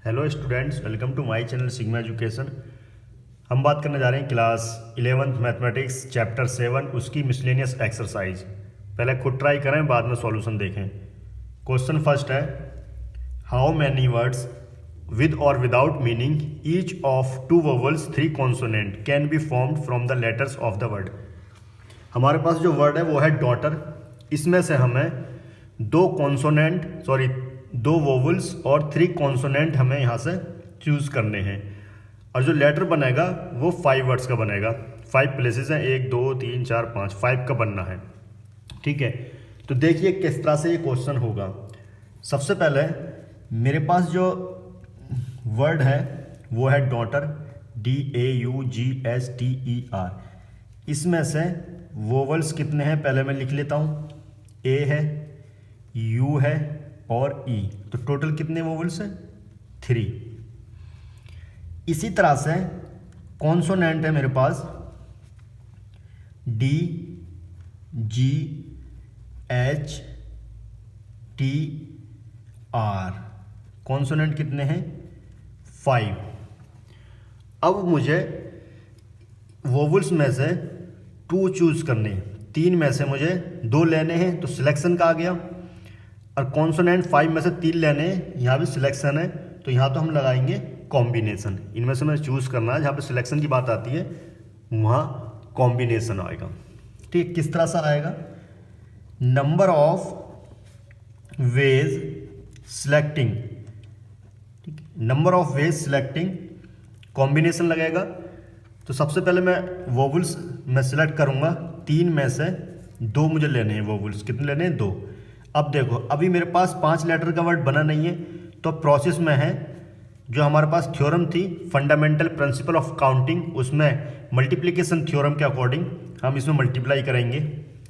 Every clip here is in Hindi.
Hello students, welcome to my channel Sigma Education. हम बात करने जा रहे हैं क्लास 11th मैथमेटिक्स चैप्टर 7 उसकी मिसलेनियस एक्सरसाइज। पहले खुद ट्राई करें, बाद में सॉल्यूशन देखें। क्वेश्चन फर्स्ट है, हाउ मैनी वर्ड्स विद और without meaning each of two vowels three consonant can be formed from the letters of the word. हमारे पास जो वर्ड है वो है डॉटर। इसमें से हमें दो वोवल्स और थ्री कॉन्सोनेंट हमें यहाँ से चूज करने हैं। और जो लेटर बनेगा वो 5 वर्ड्स का बनेगा। 5 प्लेसेस हैं, 1 2 3 4 5, 5 का बनना है। ठीक है, तो देखिए किस तरह से ये क्वेश्चन होगा। सबसे पहले मेरे पास जो वर्ड है वो है डॉटर, DAUGHTER। इसमें से वोवल्स कितने हैं पहले मैं लिख लेता हूँ। A है, U है और E। तो टोटल कितने वोवल्स हैं? 3। इसी तरह से कॉन्सोनेंट है मेरे पास D, G, H, T, R। Consonant कितने हैं? 5। अब मुझे वोवल्स में से 2 चूज करने हैं। 3 में से मुझे 2 लेने हैं, तो सिलेक्शन का आ गया। और कॉन्सोनेंट 5 में से 3 लेने हैं, यहाँ भी सिलेक्शन है, तो यहाँ तो हम लगाएंगे कॉम्बिनेशन। इनमें से मैं चूज करना है, जहाँ पे सिलेक्शन की बात आती है वहाँ कॉम्बिनेशन आएगा। ठीक, किस तरह से आएगा? नंबर ऑफ वेज सिलेक्टिंग, ठीक, number of veg selecting combination लगेगा। तो सबसे पहले मैं वोवल्स में सिलेक्ट करूँगा। 3 में से 2 मुझे लेने हैं वोवल्स। कितने लेने हैं? 2। अब देखो, अभी मेरे पास 5 लेटर का वर्ड बना नहीं है, तो प्रोसेस में है। जो हमारे पास थ्योरम थी फंडामेंटल प्रिंसिपल ऑफ काउंटिंग, उसमें मल्टीप्लिकेशन थ्योरम के अकॉर्डिंग हम इसमें मल्टीप्लाई करेंगे।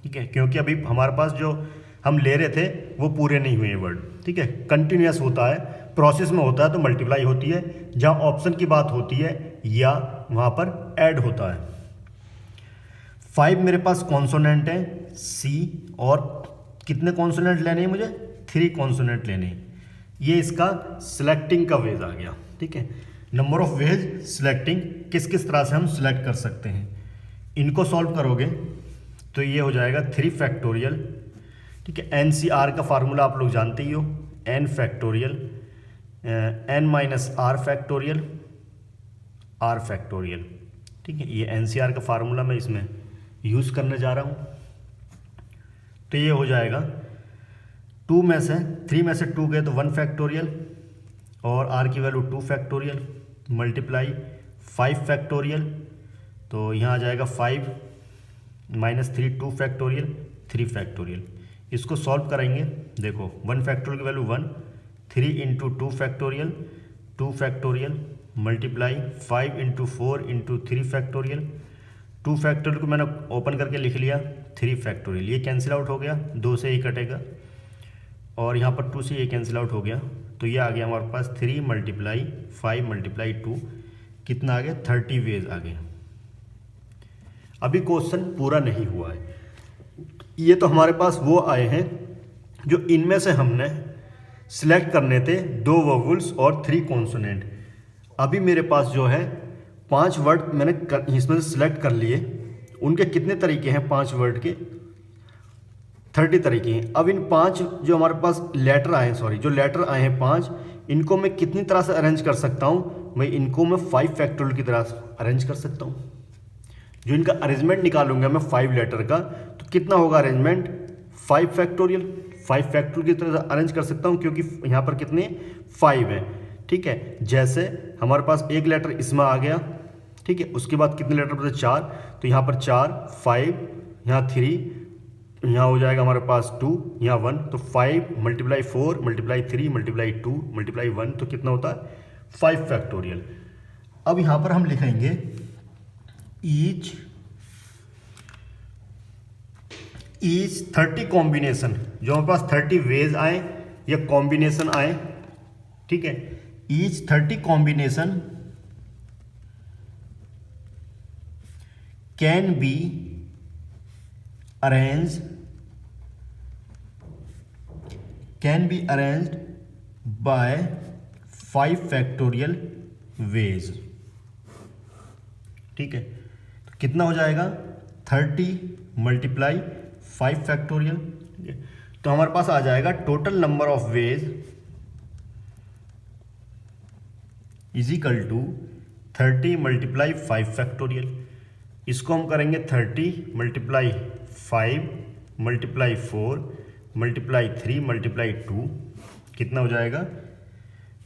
ठीक है, क्योंकि अभी हमारे पास जो हम ले रहे थे वो पूरे नहीं हुए वर्ड। ठीक है, कंटिन्यूस होता है, प्रोसेस में होता है तो मल्टीप्लाई होती है। जहाँ ऑप्शन की बात होती है या वहाँ पर ऐड होता है। 5 मेरे पास कॉन्सोनेंट है C, और कितने कॉन्सोनेंट लेने हैं मुझे? 3 कॉन्सोनेंट लेने हैं। ये इसका सिलेक्टिंग का वेज आ गया। ठीक है, नंबर ऑफ वेज सिलेक्टिंग किस किस तरह से हम सिलेक्ट कर सकते हैं। इनको सॉल्व करोगे तो ये हो जाएगा 3 फैक्टोरियल। ठीक है, NCR का फार्मूला आप लोग जानते ही हो, n factorial n minus r factorial r factorial. ठीक है, ये NCR का फार्मूला मैं इसमें यूज़ करने जा रहा हूँ। तो ये हो जाएगा 3 में से 2 गए तो 1 फैक्टोरियल, और r की वैल्यू 2 फैक्टोरियल मल्टीप्लाई 5 फैक्टोरियल। तो यहाँ आ जाएगा 5 माइनस 3 2 फैक्टोरियल 3 फैक्टोरियल। इसको सॉल्व करेंगे। देखो 1 फैक्टोरियल की value 1, 3 into 2 factorial 2 factorial multiply 5 into 4 into 3 factorial. 2 factorial को मैंने ओपन करके लिख लिया, 3 फैक्टोरियल। ये कैंसिल आउट हो गया, 2 से ही कटेगा, और यहाँ पर 2 से ये कैंसिल आउट हो गया। तो ये आ गया हमारे पास 3 मल्टीप्लाई 5 मल्टीप्लाई 2, कितना आ गया? 30 वेज आ गया। अभी क्वेश्चन पूरा नहीं हुआ है। ये तो हमारे पास वो आए हैं जो इनमें से हमने सिलेक्ट करने थे 2 वोवल्स और 3 कॉन्सोनेंट। अभी मेरे पास जो है 5 वर्ड मैंने इसमें से सिलेक्ट कर लिए। उनके कितने तरीके हैं 5 वर्ड के? 30 तरीके हैं। अब इन 5 जो हमारे पास लेटर आए हैं, जो लेटर आए हैं 5, इनको मैं कितनी तरह से अरेंज कर सकता हूँ? मैं इनको 5 फैक्टोरियल की तरह अरेंज कर सकता हूँ। जो इनका अरेंजमेंट निकालूंगा मैं 5 लेटर का, तो कितना होगा अरेंजमेंट? 5 फैक्टोरियल। 5 फैक्टोरियल की तरह अरेंज कर सकता हूँ, क्योंकि यहाँ पर कितने 5 हैं। ठीक है, जैसे हमारे पास एक लेटर इसमें आ गया। ठीक है, उसके बाद कितने लेटर बचे? 4। तो यहाँ पर 4 5, यहाँ 3, यहाँ हो जाएगा हमारे पास 2, यहाँ 1। तो 5 मल्टीप्लाई 4 मल्टीप्लाई 3 मल्टीप्लाई 2 मल्टीप्लाई 1, तो कितना होता है? 5 फैक्टोरियल। अब यहाँ पर हम लिखेंगे ईच 30 कॉम्बिनेशन। जो हमारे पास 30 वेज आए या कॉम्बिनेशन आए, ठीक है, each 30 combination can be arrange by 5 factorial veg. ठीक है, तो कितना हो जाएगा 30 मल्टीप्लाई 5 फैक्टोरियल। तो हमारे पास आ जाएगा total number of ways is equal to 30 multiply 5 factorial. इसको हम करेंगे 30 मल्टीप्लाई 5 मल्टीप्लाई 4 मल्टीप्लाई 3 मल्टीप्लाई 2, कितना हो जाएगा,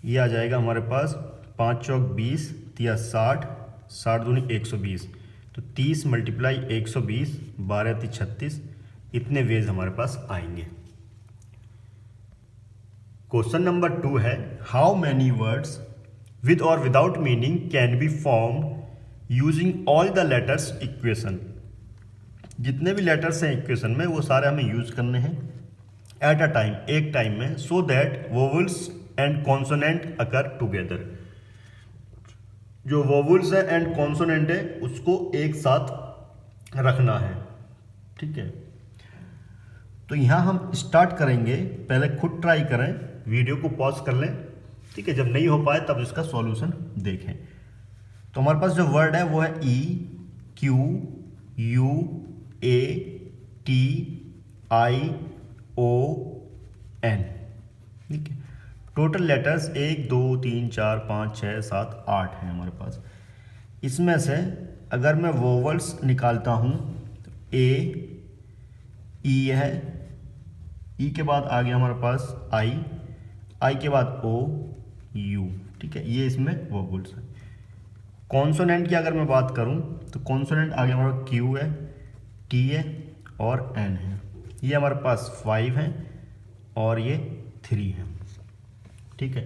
ये आ जाएगा हमारे पास 5 चौक 20 या 60, 60 दूनी 120, तो 30 मल्टीप्लाई 120 12 × 36, इतने वेज हमारे पास आएंगे। क्वेश्चन नंबर 2 है हाउ मैनी वर्ड्स विद और without meaning can be formed using all the letters equation. जितने भी लेटर्स हैं इक्वेशन में वो सारे हमें यूज करने हैं एट अ टाइम, एक टाइम में, so that vowels and consonant occur together. जो वोवल्स है एंड कॉन्सोनेंट है उसको एक साथ रखना है। ठीक है, तो यहाँ हम स्टार्ट करेंगे, पहले खुद ट्राई करें, वीडियो को पॉज कर लें। ठीक है, जब नहीं हो पाए तब इसका सॉल्यूशन देखें। तो हमारे पास जो वर्ड है वो है E Q U A T I O N। ठीक है, टोटल लेटर्स 1 2 3 4 5 6 7 8 हैं हमारे पास। इसमें से अगर मैं वोवल्स निकालता हूँ तो A E है, E के बाद आ गया हमारे पास I के बाद O U। ठीक है, ये इसमें वोवल्स है। कॉन्सोनेंट की अगर मैं बात करूं तो कॉन्सोनेंट आ गया हमारा Q है, T है और N है। ये हमारे पास 5 है और ये 3 है। ठीक है,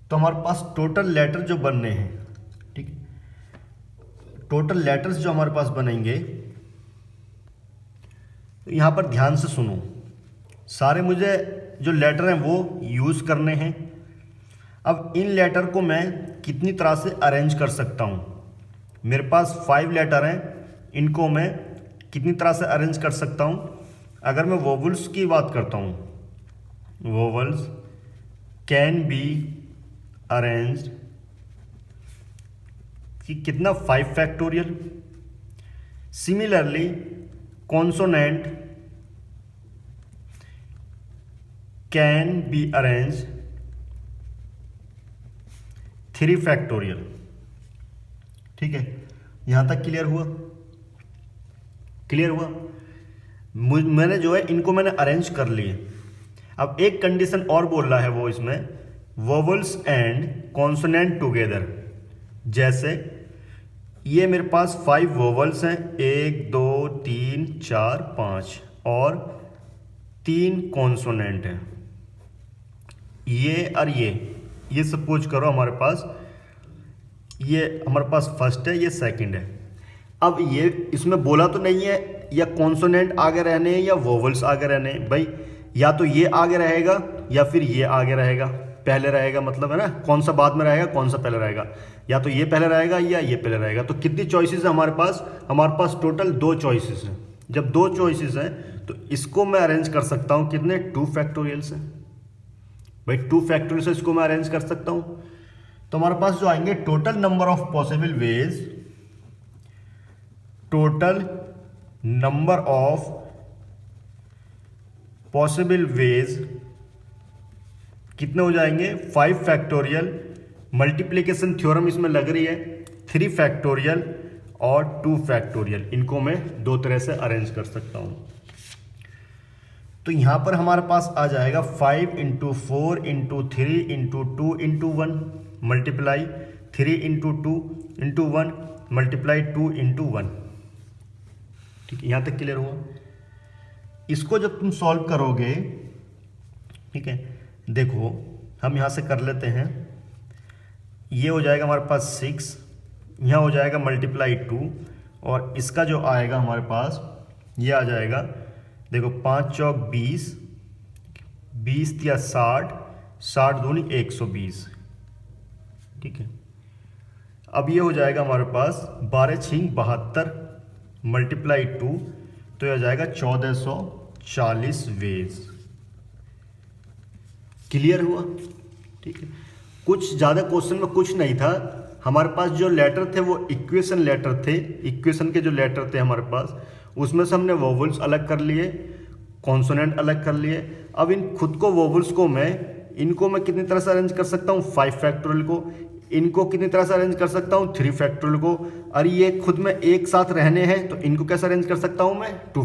तो हमारे पास टोटल लेटर जो बनने हैं, ठीक है, टोटल लेटर्स जो हमारे पास बनेंगे, तो यहाँ पर ध्यान से सुनो, सारे मुझे जो लेटर हैं वो यूज़ करने हैं। अब इन लेटर को मैं कितनी तरह से अरेंज कर सकता हूँ, मेरे पास 5 लेटर हैं, इनको मैं कितनी तरह से अरेंज कर सकता हूँ। अगर मैं वोवल्स की बात करता हूँ, वोवल्स कैन बी अरेंज्ड कि कितना 5 factorial. Similarly consonant can be arranged 3 factorial. ठीक है, यहां तक क्लियर हुआ? क्लियर हुआ? मैंने जो है इनको मैंने अरेंज कर लिए। अब एक कंडीशन और बोल रहा है वो इसमें, वोवल्स एंड कॉन्सोनेंट टुगेदर। जैसे ये मेरे पास 5 वोवल्स हैं, 1 2 3 4 5 और 3 कॉन्सोनेंट हैं, ये और ये सपोज करो हमारे पास, ये हमारे पास फर्स्ट है, ये सेकंड है। अब ये इसमें बोला तो नहीं है या कॉन्सोनेंट आगे रहने हैं या वोवल्स आगे रहने हैं भाई, या तो ये आगे रहेगा या फिर ये आगे रहेगा, पहले रहेगा, मतलब है ना, कौन सा बाद में रहेगा कौन सा पहले रहेगा, या तो ये पहले रहेगा या ये पहले रहेगा। तो कितनी चॉइसेस है हमारे पास टोटल 2 चॉइसेस हैं। जब 2 चॉइसेस हैं तो इसको मैं अरेंज कर सकता हूँ कितने, 2 फैक्टोरियल से भाई, 2 फैक्टोरियल से इसको मैं अरेंज कर सकता हूँ। तो हमारे पास जो आएंगे total number of possible ways, total number of possible ways कितने हो जाएंगे, 5 फैक्टोरियल, मल्टीप्लिकेशन थ्योरम इसमें लग रही है, 3 फैक्टोरियल और 2 फैक्टोरियल। इनको मैं 2 तरह से अरेंज कर सकता हूं। तो यहां पर हमारे पास आ जाएगा 5 × 4 × 3 × 2 × 1 मल्टीप्लाई 3 × 2 × 1 मल्टीप्लाई 2 × 1। ठीक है, यहां तक क्लियर हुआ? इसको जब तुम सॉल्व करोगे, ठीक है, देखो हम यहां से कर लेते हैं, ये हो जाएगा हमारे पास 6, यहाँ हो जाएगा मल्टीप्लाई 2 और इसका जो आएगा हमारे पास ये आ जाएगा, देखो 5 चौक 20, 20 या 60, 60 दूनी 120। ठीक है, अब ये हो जाएगा हमारे पास 12 6 72 मल्टीप्लाई 2, तो यह जाएगा 1440 वेज। क्लियर हुआ? ठीक है, कुछ ज़्यादा क्वेश्चन में कुछ नहीं था, हमारे पास जो लेटर थे वो इक्वेशन लेटर थे, इक्वेशन के जो लेटर थे हमारे पास, उसमें से हमने वोवल्स अलग कर लिए, कॉन्सोनेंट अलग कर लिए। अब इन खुद को वोवल्स को इनको मैं कितनी तरह से अरेंज कर सकता हूँ, 5 फैक्टोरियल को, इनको कितनी तरह से अरेंज कर सकता हूँ, 3 फैक्टोरियल को, और ये खुद में एक साथ रहने हैं तो इनको कैसे अरेंज कर सकता हूँ मैं, 2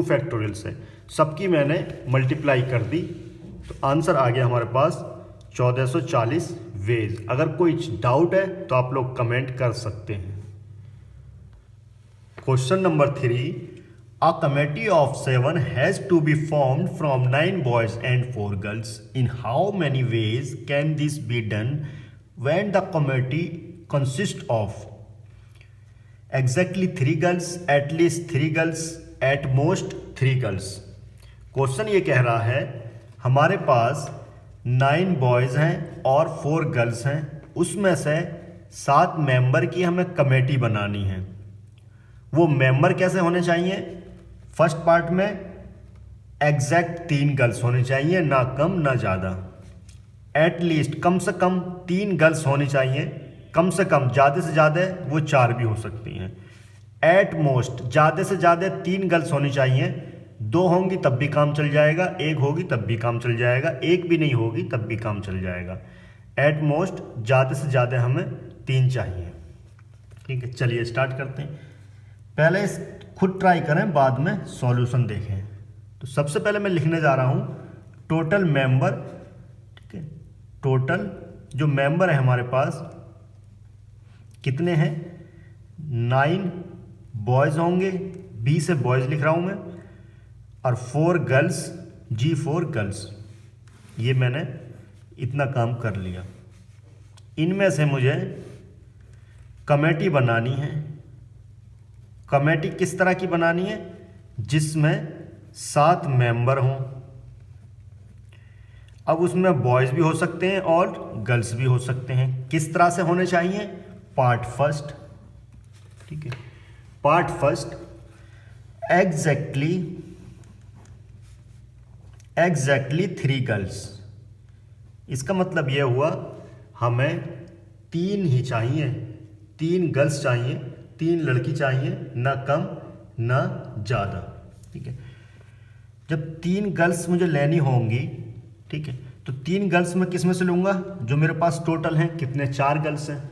फैक्टोरियल से। सबकी मैंने मल्टीप्लाई कर दी तो आंसर आ गया हमारे पास 1440 वेज। अगर कोई डाउट है तो आप लोग कमेंट कर सकते हैं। Question number 3, a committee of 7 has to be formed from 9 boys and 4 girls. In how many ways can this be done when the committee consists of exactly 3 girls, at least 3 girls, at most 3 girls? Question ये कह रहा है हमारे पास 9 बॉयज़ हैं और 4 गर्ल्स हैं, उसमें से 7 मेंबर की हमें कमेटी बनानी है। वो मेंबर कैसे होने चाहिए? फर्स्ट पार्ट में एग्जैक्ट 3 गर्ल्स होनी चाहिए, ना कम ना ज़्यादा। एटलीस्ट कम से कम 3 गर्ल्स होनी चाहिए, कम से कम, ज़्यादा से ज़्यादा वो 4 भी हो सकती हैं। एट मोस्ट ज़्यादा से ज़्यादा 3 गर्ल्स होनी चाहिए, 2 होंगी तब भी काम चल जाएगा, 1 होगी तब भी काम चल जाएगा, 1 भी नहीं होगी तब भी काम चल जाएगा। एट मोस्ट ज़्यादा से ज़्यादा हमें 3 चाहिए। ठीक है, चलिए स्टार्ट करते हैं। पहले खुद ट्राई करें, बाद में सॉल्यूशन देखें। तो सबसे पहले मैं लिखने जा रहा हूँ टोटल मेंबर। ठीक है, टोटल जो मेंबर है हमारे पास कितने हैं, 9 बॉयज़ होंगे, बी से बॉयज़ लिख रहा हूँ मैं, और 4 गर्ल्स, G4 गर्ल्स। ये मैंने इतना काम कर लिया। इनमें से मुझे कमेटी बनानी है। कमेटी किस तरह की बनानी है? जिसमें 7 मेंबर हों। अब उसमें बॉयज़ भी हो सकते हैं और गर्ल्स भी हो सकते हैं। किस तरह से होने चाहिए? Part first. ठीक है, पार्ट फर्स्ट एग्जैक्टली 3 गर्ल्स। इसका मतलब यह हुआ हमें 3 ही चाहिए, 3 गर्ल्स चाहिए, 3 लड़की चाहिए, ना कम ना ज़्यादा। ठीक है, जब 3 गर्ल्स मुझे लेनी होंगी, ठीक है, तो 3 गर्ल्स मैं किस में से लूँगा? जो मेरे पास टोटल हैं कितने, 4 गर्ल्स हैं।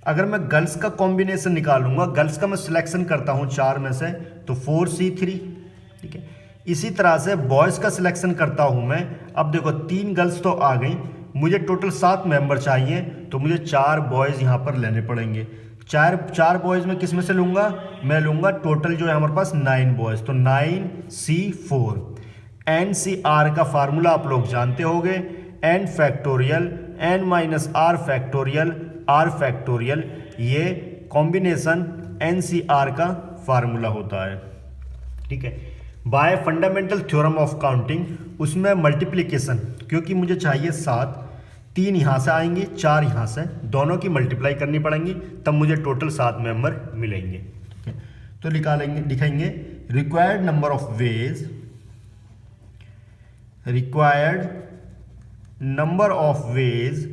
अगर मैं गर्ल्स का कॉम्बिनेशन निकालूंगा, गर्ल्स का मैं सिलेक्शन करता हूँ 4 में से, तो 4C3। ठीक है, इसी तरह से बॉयज़ का सिलेक्शन करता हूँ मैं। अब देखो 3 गर्ल्स तो आ गई, मुझे टोटल 7 मेंबर चाहिए, तो मुझे 4 बॉयज़ यहाँ पर लेने पड़ेंगे। 4 बॉयज़ में किस में से लूँगा? मैं लूँगा टोटल जो है हमारे पास 9 बॉयज़, तो 9C4। NCR का फार्मूला आप लोग जानते होंगे, n factorial n minus r factorial r factorial. ये कॉम्बिनेशन NCR का फार्मूला होता है। ठीक है, bye fundamental theorem of counting, उसमें मल्टीप्लिकेशन, क्योंकि मुझे चाहिए 7, 3 यहाँ से आएंगे, 4 यहाँ से, दोनों की मल्टीप्लाई करनी पड़ेंगी, तब मुझे टोटल 7 मेंबर मिलेंगे। ठीक है, तो लिखेंगे required number of ways, required number of ways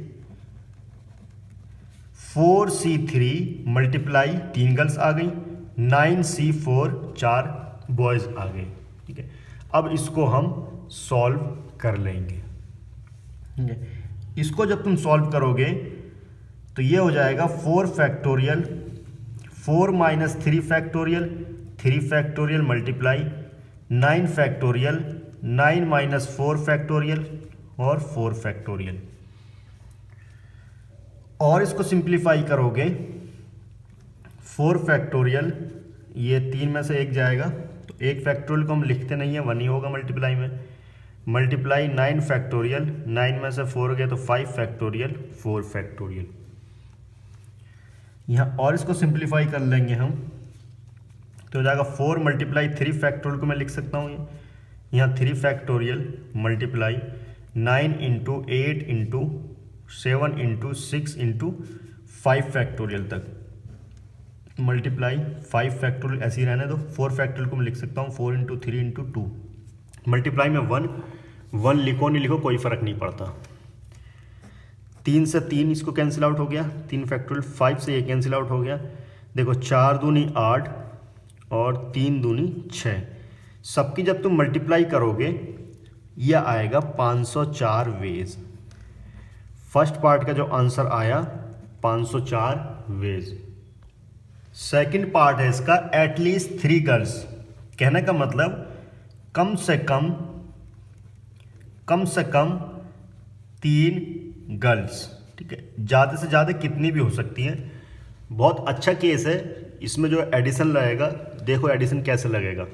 4C3 multiply 3 girls आ गई, 9C4 4 बॉयज़ आ गए। ठीक है, अब इसको हम सॉल्व कर लेंगे। ठीक है, इसको जब तुम सॉल्व करोगे तो ये हो जाएगा 4 factorial 4 minus 3 factorial 3 factorial multiply 9 factorial 9 minus 4 factorial और 4 फैक्टोरियल। और इसको सिंप्लीफाई करोगे 4 फैक्टोरियल, ये 3 में से 1 जाएगा, तो 1 फैक्टोरियल को हम लिखते नहीं है, 1 ही होगा मल्टीप्लाई में। मल्टीप्लाई 9 फैक्टोरियल, 9 में से 4 गए तो 5 फैक्टोरियल 4 फैक्टोरियल। यहाँ और इसको सिंप्लीफाई कर लेंगे हम, तो हो जाएगा 4 मल्टीप्लाई 3 फैक्टोरियल को मैं लिख सकता हूँ यहाँ 3 factorial multiply 9 into 8 into 7 into 6 into 5 factorial तक, मल्टीप्लाई 5 फैक्टोरियल ऐसे ही रहने दो। 4 फैक्टोरियल को मैं लिख सकता हूँ 4 इंटू 3 इंटू 2, मल्टीप्लाई में 1 लिखो नहीं लिखो कोई फ़र्क नहीं पड़ता। 3 से 3 इसको कैंसिल आउट हो गया, 3 फैक्टोरियल, 5 से ये कैंसिल आउट हो गया। देखो 4 दूनी 8 और 3 दूनी 6, सबकी जब तुम मल्टीप्लाई करोगे यह आएगा 504 वेज। फर्स्ट पार्ट का जो आंसर आया 504 वेज। सेकंड पार्ट है इसका एटलीस्ट 3 गर्ल्स। कहने का मतलब कम से कम 3 गर्ल्स, ठीक है। ज़्यादा से ज़्यादा कितनी भी हो सकती हैं। बहुत अच्छा केस है। इसमें जो एडिशन लगेगा, देखो एडिशन कैसे लगेगा,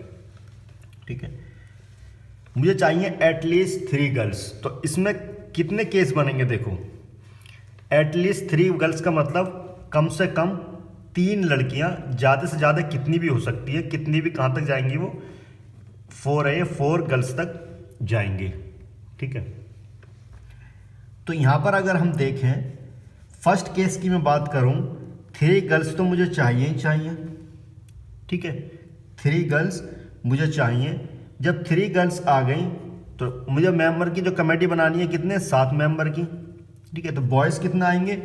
ठीक है। मुझे चाहिए एटलीस्ट 3 गर्ल्स, तो इसमें कितने केस बनेंगे देखो। एटलीस्ट 3 गर्ल्स का मतलब कम से कम 3 लड़कियां, ज़्यादा से ज़्यादा कितनी भी हो सकती है। कितनी भी कहाँ तक जाएंगी वो, 4 गर्ल्स तक जाएंगे, ठीक है। तो यहाँ पर अगर हम देखें फर्स्ट केस की मैं बात करूँ, 3 गर्ल्स तो मुझे चाहिए ही चाहिए, ठीक है। 3 गर्ल्स मुझे चाहिए। जब 3 गर्ल्स आ गई तो मुझे मेंबर की जो कमेटी बनानी है कितने, 7 मेंबर की, ठीक है। तो बॉयज़ कितना आएंगे,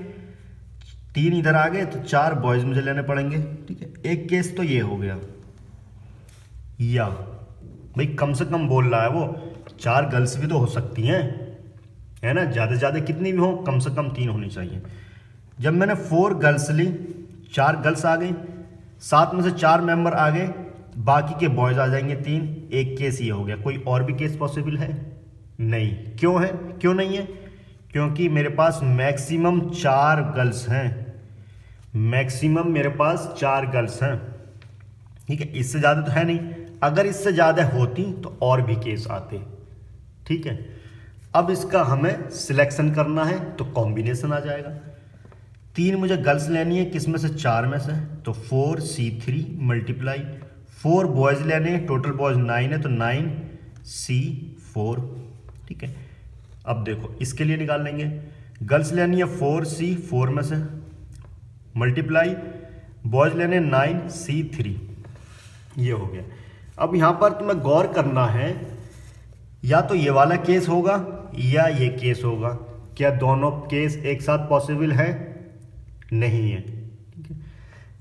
3 इधर आ गए तो 4 बॉयज़ मुझे लेने पड़ेंगे, ठीक है। एक केस तो ये हो गया। या भाई कम से कम बोल रहा है वो, 4 गर्ल्स भी तो हो सकती हैं, है ना। ज़्यादा से ज़्यादा कितनी भी हो, कम से कम 3 होनी चाहिए। जब मैंने 4 गर्ल्स ली, 4 गर्ल्स आ गई, 7 में से 4 मेंबर आ गए, बाकी के बॉयज़ आ जाएंगे 3। एक केस ये हो गया। कोई और भी केस पॉसिबल है? नहीं। क्यों है, क्यों नहीं है? क्योंकि मेरे पास मैक्सिमम 4 गर्ल्स हैं। मैक्सिमम मेरे पास 4 गर्ल्स हैं, ठीक है। इससे ज़्यादा तो है नहीं। अगर इससे ज़्यादा होती तो और भी केस आते, ठीक है। अब इसका हमें सिलेक्शन करना है तो कॉम्बिनेशन आ जाएगा। 3 मुझे गर्ल्स लेनी है, किस में से, 4 में से, तो 4C3 मल्टीप्लाई 4 बॉयज़ लेने हैं, टोटल बॉयज़ 9 है तो 9C4, ठीक है। अब देखो इसके लिए निकाल लेंगे। गर्ल्स लेनी है 4C4 में से, मल्टीप्लाई बॉयज़ लेने 9C3, ये हो गया। अब यहाँ पर तुम्हें गौर करना है, या तो ये वाला केस होगा या ये केस होगा। क्या दोनों केस एक साथ पॉसिबल है? नहीं है, ठीक है।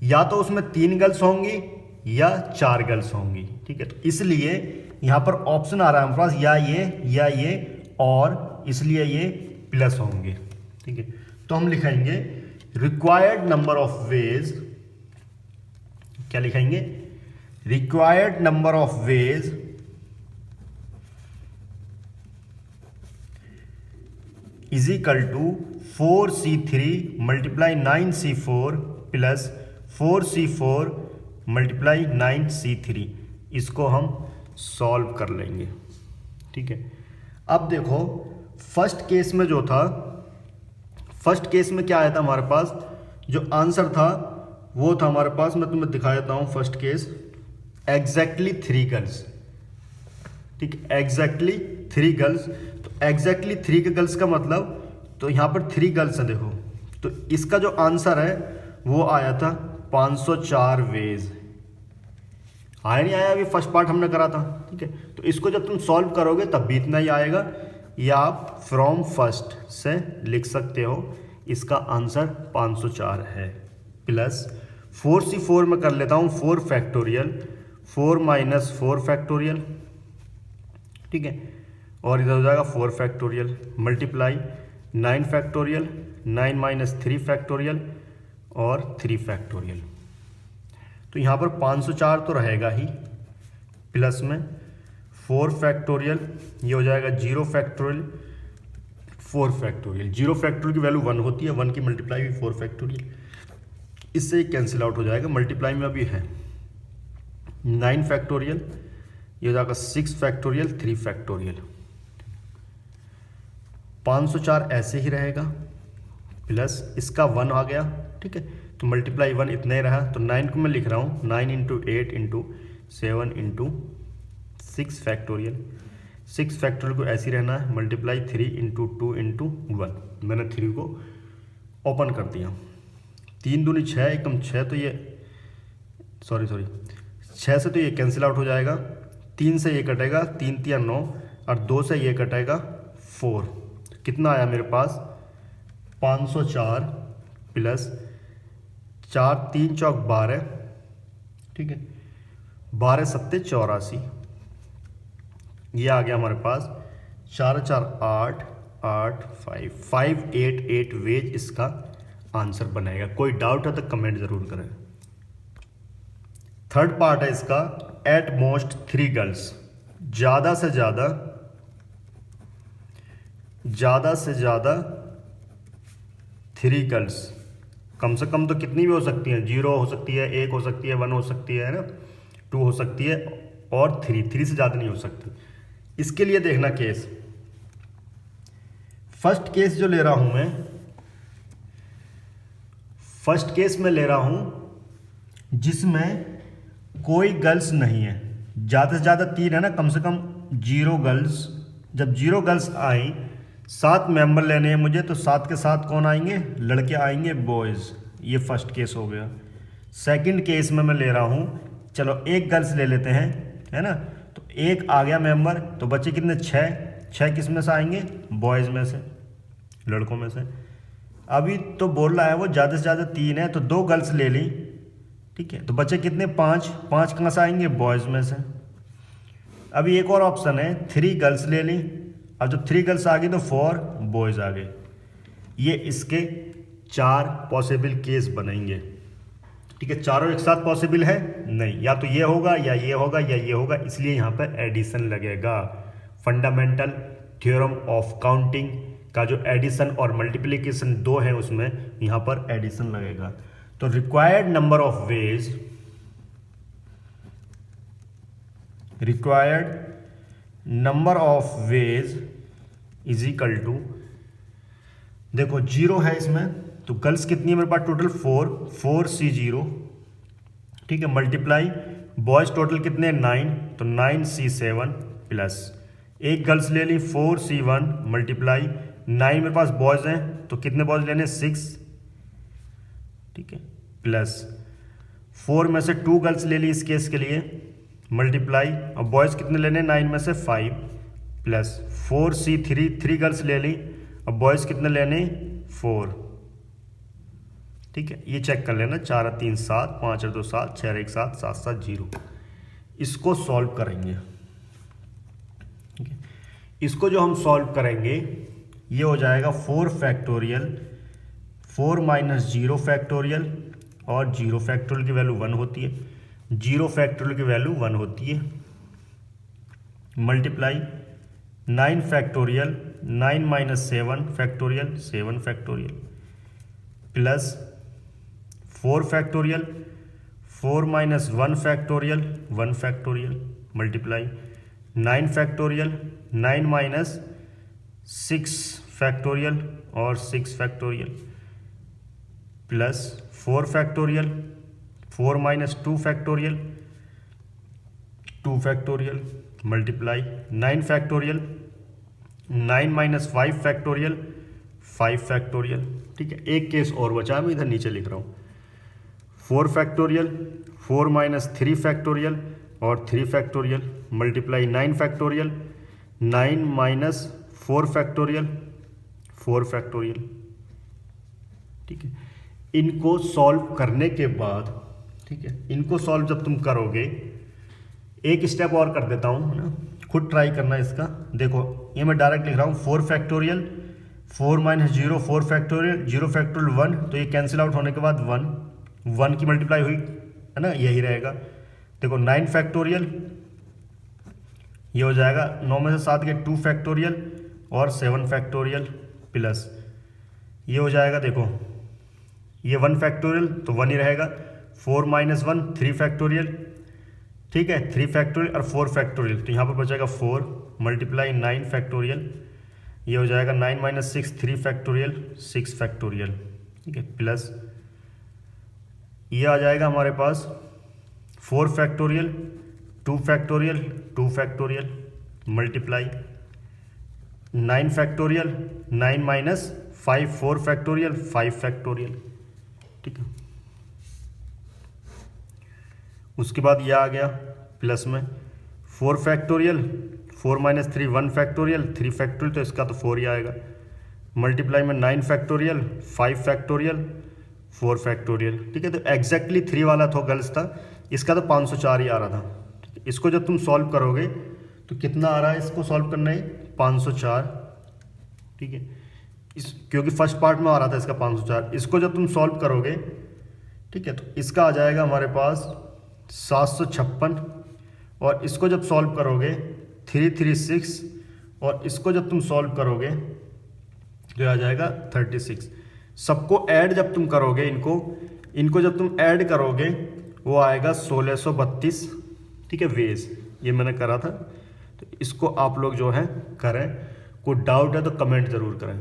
या तो उसमें 3 गर्ल्स होंगी या 4 गर्ल्स होंगी, ठीक है। तो इसलिए यहाँ पर ऑप्शन आ रहा है हमारे पास, या ये और इसलिए ये प्लस होंगे, ठीक है। तो हम लिखेंगे रिक्वायर्ड नंबर ऑफ वेज, क्या लिखेंगे, required number of ways is equal to 4C3 multiply 9C4 plus 4C4 multiply 9C3। इसको हम सॉल्व कर लेंगे, ठीक है। अब देखो फर्स्ट केस में जो था, फर्स्ट केस में क्या आया था हमारे पास, जो आंसर था वो था हमारे पास, मैं तुम्हें दिखा देता हूँ। फर्स्ट केस एग्जैक्टली 3 गर्ल्स, ठीक है। एग्जैक्टली 3 गर्ल्स, तो एग्जैक्टली 3 गर्ल्स का मतलब, तो यहाँ पर 3 गर्ल्स हैं देखो, तो इसका जो आंसर है वो आया था 504 वेज। आया नहीं आया, अभी फर्स्ट पार्ट हमने करा था, ठीक है। तो इसको जब तुम सॉल्व करोगे तब भी इतना ही आएगा, या आप फ्रॉम फर्स्ट से लिख सकते हो इसका आंसर 504 है। प्लस 4C4 में कर लेता हूँ 4 फैक्टोरियल, 4 माइनस 4 फैक्टोरियल, ठीक है। और इधर हो जाएगा 4 factorial multiply 9 factorial, 9 minus 3 factorial और 3 फैक्टोरियल। तो यहाँ पर 504 तो रहेगा ही, प्लस में 4 फैक्टोरियल, ये हो जाएगा 0 फैक्टोरियल, 4 फैक्टोरियल। 0 फैक्टोरियल की वैल्यू 1 होती है, 1 की मल्टीप्लाई भी 4 फैक्टोरियल, इससे कैंसिल आउट हो जाएगा। मल्टीप्लाई में अभी है 9 फैक्टोरियल, ये हो जाएगा 6 फैक्टोरियल, 3 फैक्टोरियल। 504 ऐसे ही रहेगा, प्लस इसका 1 आ गया, ठीक है। तो मल्टीप्लाई 1 इतना ही रहा, तो 9 को मैं लिख रहा हूँ 9 × 8 × 7 × 6 फैक्टोरियल। 6 फैक्टोरियल को ऐसे ही रहना है, मल्टीप्लाई 3 × 2 × 1। मैंने 3 को ओपन कर दिया। 3 दूनी 6, एकम 6, तो ये सॉरी 6 से तो ये कैंसिल आउट हो जाएगा, 3 से ये कटेगा, 3 × 9 और 2 से ये कटेगा 4। कितना आया मेरे पास 504 प्लस 4 3 चौक 12, ठीक है, 12 सत्ते 84, ये आ गया हमारे पास 4 4 8 8 5 588 वेज इसका आंसर बनेगा। कोई डाउट है तो कमेंट जरूर करें। थर्ड पार्ट है इसका, एट मोस्ट 3 गर्ल्स, ज़्यादा से ज़्यादा 3 गर्ल्स, कम से कम तो कितनी भी हो सकती हैं, 0 हो सकती है, 1 हो सकती है, 1 हो सकती है ना, 2 हो सकती है, और 3 से ज़्यादा नहीं हो सकती। इसके लिए देखना केस, फर्स्ट केस जो ले रहा हूं मैं, फर्स्ट केस में ले रहा हूं जिसमें कोई गर्ल्स नहीं है, ज़्यादा से ज़्यादा 3 है ना, कम से कम 0 गर्ल्स। जब 0 गर्ल्स आई, 7 मेंबर लेने हैं मुझे, तो 7 के साथ कौन आएंगे, लड़के आएंगे, बॉयज़। ये फर्स्ट केस हो गया। सेकंड केस में मैं ले रहा हूँ, चलो 1 गर्ल्स ले लेते हैं, है ना, तो 1 आ गया मेंबर, तो बच्चे कितने, 6 किस में से आएंगे, बॉयज़ में से, लड़कों में से। अभी तो बोल रहा है वो ज़्यादा से ज़्यादा 3 है, तो 2 गर्ल्स ले ली, ठीक है, तो बच्चे कितने, 5 कहाँ से आएंगे, बॉयज़ में से। अभी एक और ऑप्शन है, 3 गर्ल्स ले ली, अब जब 3 गर्ल्स आ गई तो 4 बॉयज़ आ गए। ये इसके 4 पॉसिबल केस बनेंगे, ठीक है। चारों एक साथ पॉसिबल है नहीं, या तो ये होगा या ये होगा या ये होगा, इसलिए यहाँ पर एडिशन लगेगा। फंडामेंटल थ्योरम ऑफ काउंटिंग का जो एडिशन और मल्टीप्लिकेशन 2 है, उसमें यहाँ पर एडिशन लगेगा। तो required number of ways, is equal to, देखो 0 है इसमें, तो गर्ल्स कितनी है मेरे पास टोटल 4C0, ठीक है, मल्टीप्लाई बॉयज टोटल कितने 9, तो 9C7 प्लस 1 गर्ल्स ले ली 4C1 मल्टीप्लाई 9 मेरे पास बॉयज हैं, तो कितने बॉयज लेने 6, ठीक है, प्लस 4 में से 2 गर्ल्स ले ली इस केस के लिए मल्टीप्लाई, और बॉयज कितने लेने 9 में से 5 प्लस 4C3 3 गर्ल्स ले ली, अब बॉयज कितने लेने 4, ठीक है, ये चेक कर लेना, 4 और 3 7, 5 और 2 7, 6 और 1 7, 7 7 0। इसको सॉल्व करेंगे, ठीक है। इसको जो हम सॉल्व करेंगे ये हो जाएगा 4 फैक्टोरियल, 4 माइनस 0 फैक्टोरियल, और 0 फैक्टोरियल की वैल्यू 1 होती है, 0 फैक्टोरियल की वैल्यू 1 होती है, multiply 9 factorial, 9 minus 7 factorial, 7 factorial, plus 4 factorial, 4 minus 1 factorial, 1 factorial, multiply 9 factorial, 9 minus 6 factorial और 6 factorial, plus 4 factorial, 4 minus 2 factorial, 2 factorial, multiply 9 factorial, 9 minus 5 factorial, 5 factorial, ठीक है। एक केस और बचा, मैं इधर नीचे लिख रहा हूँ, 4 फैक्टोरियल, 4 माइनस 3 फैक्टोरियल और 3 factorial, multiply 9 factorial, 9 minus 4 factorial, 4 factorial, ठीक है। इनको सॉल्व करने के बाद, ठीक है, इनको सॉल्व जब तुम करोगे, एक स्टेप और कर देता हूँ, है ना, खुद ट्राई करना इसका। देखो ये मैं डायरेक्ट लिख रहा हूँ, 4 फैक्टोरियल, 4 माइनस 0 4 फैक्टोरियल, 0 फैक्टोरियल 1, तो ये कैंसिल आउट होने के बाद 1 की मल्टीप्लाई हुई, है ना, यही रहेगा। देखो 9 फैक्टोरियल, ये हो जाएगा 9 में से 7 के 2 फैक्टोरियल और 7 फैक्टोरियल, प्लस ये हो जाएगा, देखो ये 1 फैक्टोरियल तो 1 ही रहेगा, 4 माइनस 1 3 फैक्टोरियल, ठीक है, 3 फैक्टोरियल और 4 फैक्टोरियल, तो यहाँ पर बचेगा 4 मल्टीप्लाई 9 फैक्टोरियल, ये हो जाएगा 9 माइनस 6 3 फैक्टोरियल 6 फैक्टोरियल, ठीक है, प्लस ये आ जाएगा हमारे पास 4 factorial 2 factorial 2 factorial, multiply 9 factorial 9 minus 5 4 factorial 5 factorial, ठीक है। उसके बाद यह आ गया प्लस में 4 फैक्टोरियल, 4 माइनस 3 1 फैक्टोरियल 3 फैक्टोरियल, तो इसका तो 4 ही आएगा, मल्टीप्लाई में 9 फैक्टोरियल, 5 फैक्टोरियल, 4 फैक्टोरियल। ठीक है, तो एग्जैक्टली 3 वाला तो गर्ल्स था, इसका तो 504 ही आ रहा था। ठीक है, इसको जब तुम सॉल्व करोगे तो कितना आ रहा है, इसको सॉल्व करना है 504। ठीक है, इस क्योंकि फर्स्ट पार्ट में आ रहा था इसका 504, इसको जब तुम सॉल्व करोगे, ठीक है, तो इसका आ जाएगा हमारे पास 756, और इसको जब सॉल्व करोगे 336, और इसको जब तुम सॉल्व करोगे तो आ जाएगा 36। सबको ऐड जब तुम करोगे, इनको जब तुम ऐड करोगे वो आएगा 1632। ठीक है, वेज ये मैंने करा था, तो इसको आप लोग जो है करें। कोई डाउट है तो कमेंट ज़रूर करें।